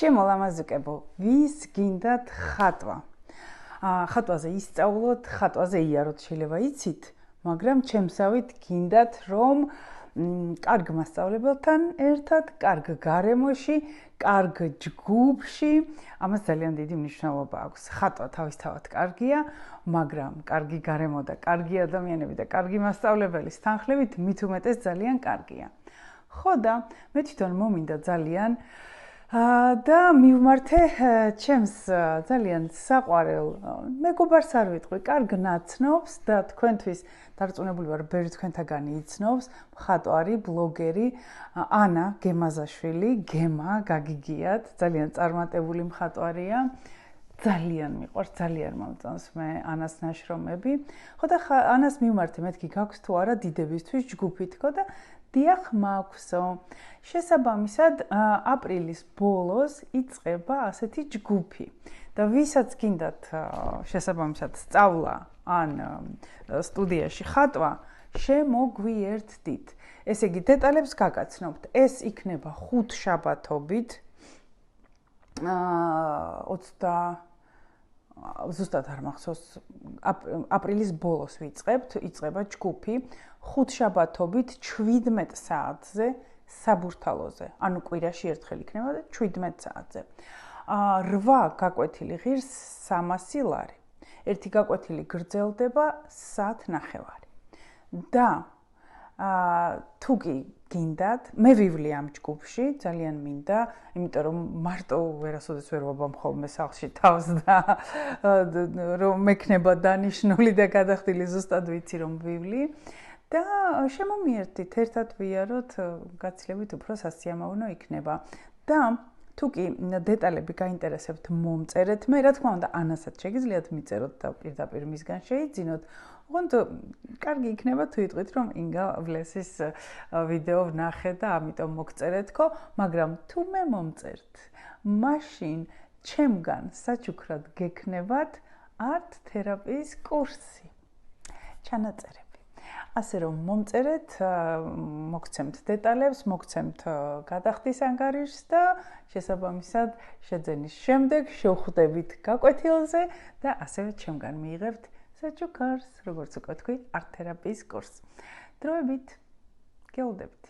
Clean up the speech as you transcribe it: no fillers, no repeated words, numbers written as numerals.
შემოლამაზუკებო, ვის გინდათ ხატვა? ხატვაზე ისწავლოთ, ხატვაზე იაროთ შეიძლება იცით, მაგრამ ჩემსავით გინდათ რომ კარგ მასწავლებელთან ერთად, კარგ გარემოში, კარგ ჯგუფში, ამას ძალიან დიდი მნიშვნელობა აქვს. ხატვა თავისთავად კარგია, მაგრამ კარგი გარემო და კარგი ადამიანები და კარგი მასწავლებელის თანხლებით მით უმეტეს ძალიან კარგია. ხო და მე თვითონ მომინდა ძალიან და მივმართე ჩემს ძალიან საყვარელ მეგობარს არ ვიტყვი, კარგ ნაცნობს და თქვენთვის დარწმუნებული ვარ, ბევრი თქვენთაგანი იცნობს, მხატვარი, ბლოგერი ანა გემაზაშვილი, გემა, გაგიგიათ, ძალიან წარმატებული მხატვარია. ძალიან მიყვარს, ძალიან მომწონს მე ანას ნაშრომები. ხო და ანას მივმართე, მეთქი გაქვს თუ არა დიდებისთვის ჯგუფი თქო და დიახ მაქვსო. შესაბამისად, აპრილის ბოლოს იწყება ასეთი ჯგუფი. და ვისაც გინდათ შესაბამისად სწავლა ან სტუდიაში ხატვა, შემოგვიერთდით. ესე იგი, დეტალებს გაგაცნობთ. ეს იქნება 5 შაბათობით. ზუსტად არ მახსოვს, აპრილის ბოლოს ვიწყებთ, იწყება ჯგუფი 5 შაბათობით 17 საათზე საბურთალოზე. ანუ კვირაში ერთხელ იქნება და 17 საათზე. 8 გაკვეთილი ღირს 300 ლარი. ერთი გაკვეთილი გრძელდება საათნახევარი. და თუ კი გინდათ, მე ვივლი ამ ჯგუფში, ძალიან მინდა, იმიტომ რომ მარტო ვერასოდეს ვერ ვაბამ ხოლმე სახლში თავს და რომ მექნება დანიშნული და გადახდილი, ზუსტად ვიცი რომ ვივლი და შემომიერთდით, ერთად ვიაროთ, გაცილებით უფრო სასიამოვნო იქნება. და თუ კი დეტალები გაინტერესებთ, მომწერეთ. მე რა თქმა უნდა, ანასაც შეგიძლიათ მიწეროთ და პირდაპირ მისგან შეიძინოთ. ოღონდ კარგი იქნება თუ იტყვით, რომ ინგა ვლესის ვიდეო ვნახე და ამიტომ მოგწერეთქო, მაგრამ თუ მე მომწერთ, მაშინ ჩემგან საჩუქრად გექნებათ art თერაპიის კურსი. ჩანაწერები. ასე რომ მომწერეთ, მოგცემთ დეტალებს, მოგცემთ გადახდის ანგარიშს და შესაბამისად შეძენის შემდეგ შევხვდებით გაკვეთილზე და ასევე ჩემგან მიიღებთ საჩუქარს, როგორც უკვე თქვი, art თერაპიის კურსს. დროებით, გელოდებით.